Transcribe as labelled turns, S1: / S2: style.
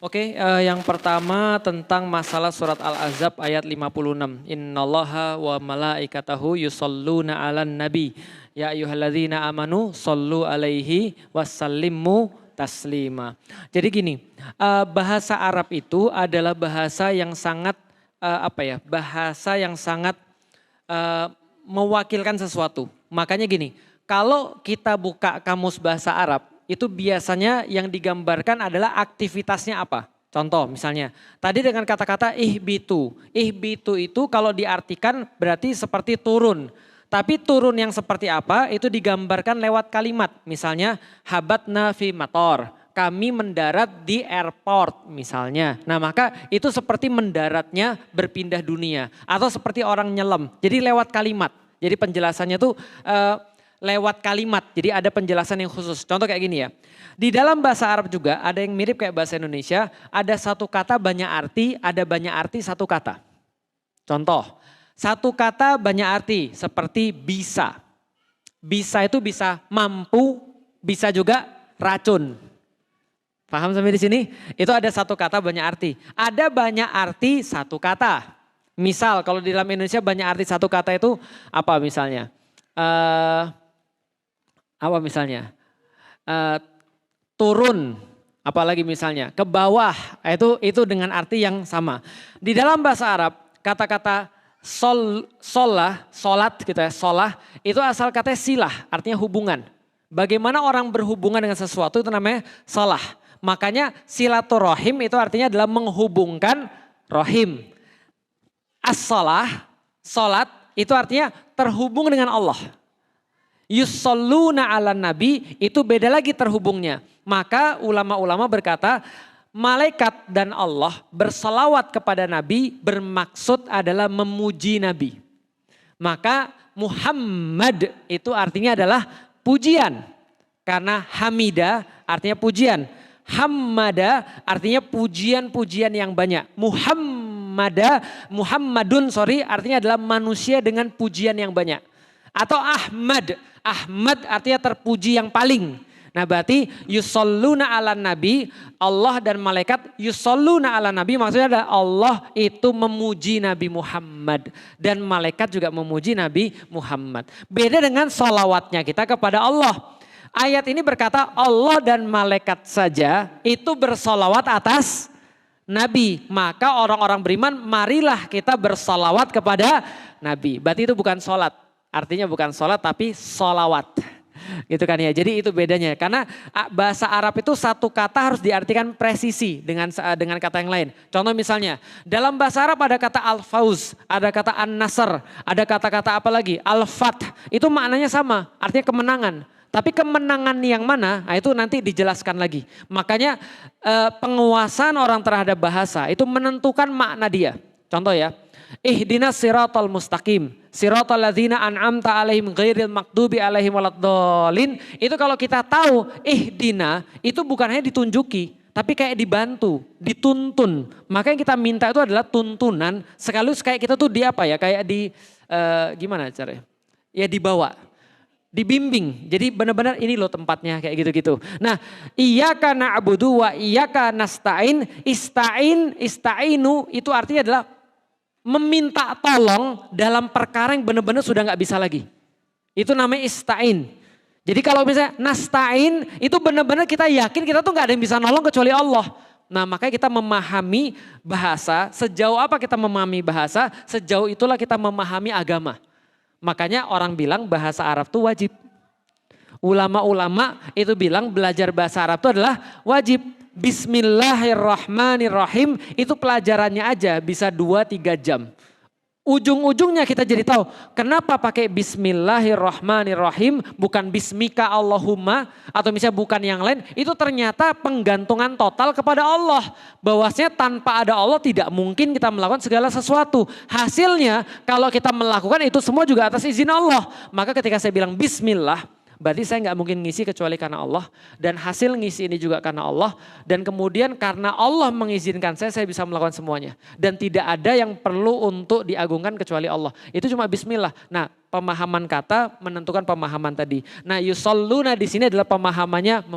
S1: Oke, yang pertama tentang masalah surat Al-Ahzab ayat 56. Innallaha wa malaikatahu yusholluna 'alan nabi. Ya ayyuhalladzina amanu shollu alaihi wasallimu taslima. Jadi gini, bahasa Arab itu adalah bahasa yang sangat bahasa yang sangat mewakilkan sesuatu. Makanya gini, kalau kita buka kamus bahasa Arab, itu biasanya yang digambarkan adalah aktivitasnya apa. Contoh misalnya, tadi dengan kata-kata ihbitu. Ihbitu itu kalau diartikan berarti seperti turun. Tapi turun yang seperti apa itu digambarkan lewat kalimat. Misalnya habatna fi mator. Kami mendarat di airport misalnya. Nah maka itu seperti mendaratnya berpindah dunia. Atau seperti orang nyelam. Jadi lewat kalimat. Jadi penjelasannya tuh lewat kalimat. Jadi ada penjelasan yang khusus. Contoh kayak gini ya. Di dalam bahasa Arab juga ada yang mirip kayak bahasa Indonesia. Ada satu kata banyak arti, ada banyak arti satu kata. Contoh, satu kata banyak arti seperti bisa. Bisa itu bisa mampu, bisa juga racun. Paham sampai di sini? Itu ada satu kata banyak arti. Ada banyak arti satu kata. Misal kalau di dalam Indonesia banyak arti satu kata itu apa misalnya? Apa misalnya? Turun, apalagi misalnya ke bawah, itu dengan arti yang sama. Di dalam bahasa Arab kata-kata solat gitu ya, solah itu asal katanya silah, artinya hubungan. Bagaimana orang berhubungan dengan sesuatu itu namanya solah. Makanya silaturahim itu artinya adalah menghubungkan rohim. As-solah, solat itu artinya terhubung dengan Allah. Yusholluna 'alan nabi itu beda lagi terhubungnya. Maka ulama-ulama berkata malaikat dan Allah berselawat kepada nabi bermaksud adalah memuji nabi. Maka Muhammad itu artinya adalah pujian. Karena hamida artinya pujian. Hammada artinya pujian-pujian yang banyak. Muhammadun artinya adalah manusia dengan pujian yang banyak. Atau Ahmad artinya terpuji yang paling. Nah berarti yusholluna 'alan nabi, Allah dan malaikat yusholluna 'alan nabi maksudnya adalah Allah itu memuji Nabi Muhammad. Dan malaikat juga memuji Nabi Muhammad. Beda dengan sholawatnya kita kepada Allah. Ayat ini berkata Allah dan malaikat saja itu bersolawat atas Nabi. Maka orang-orang beriman marilah kita bersolawat kepada Nabi. Berarti itu bukan sholat. Artinya bukan sholat tapi sholawat. Gitu kan ya. Jadi itu bedanya. Karena bahasa Arab itu satu kata harus diartikan presisi dengan kata yang lain. Contoh misalnya dalam bahasa Arab ada kata al-fauz, ada kata an-nasr, ada kata-kata apa lagi? Al-fath. Itu maknanya sama, artinya kemenangan. Tapi kemenangan yang mana, nah itu nanti dijelaskan lagi. Makanya penguasaan orang terhadap bahasa itu menentukan makna dia. Contoh ya, ihdinas siratal mustaqim, siratal ladzina an'amta alaihim ghairil maghdubi alaihim waladdallin. Itu kalau kita tahu ihdina itu bukan hanya ditunjuki, tapi kayak dibantu, dituntun. Maka yang kita minta itu adalah tuntunan, sekaligus kayak kita tuh kayak di gimana caranya? Ya dibawa. Dibimbing, jadi benar-benar ini loh tempatnya kayak gitu-gitu. Nah, iyyaka na'budu wa iyyaka nasta'in, ista'inu itu artinya adalah meminta tolong dalam perkara yang benar-benar sudah nggak bisa lagi. Itu namanya ista'in. Jadi kalau misalnya nasta'in itu benar-benar kita yakin kita tuh nggak ada yang bisa nolong kecuali Allah. Nah makanya kita memahami bahasa, sejauh apa kita memahami bahasa, sejauh itulah kita memahami agama. Makanya orang bilang bahasa Arab itu wajib. Ulama-ulama itu bilang belajar bahasa Arab itu adalah wajib. Bismillahirrahmanirrahim itu pelajarannya aja bisa 2-3 jam. Ujung-ujungnya kita jadi tahu kenapa pakai bismillahirrahmanirrahim bukan bismika Allahumma atau misalnya bukan yang lain. Itu ternyata penggantungan total kepada Allah. Bahwasanya tanpa ada Allah tidak mungkin kita melakukan segala sesuatu. Hasilnya kalau kita melakukan itu semua juga atas izin Allah. Maka ketika saya bilang bismillah berarti saya nggak mungkin ngisi kecuali karena Allah. Dan hasil ngisi ini juga karena Allah. Dan kemudian karena Allah mengizinkan saya bisa melakukan semuanya. Dan tidak ada yang perlu untuk diagungkan kecuali Allah. Itu cuma bismillah. Nah pemahaman kata menentukan pemahaman tadi. Nah yusholluna di sini adalah pemahamannya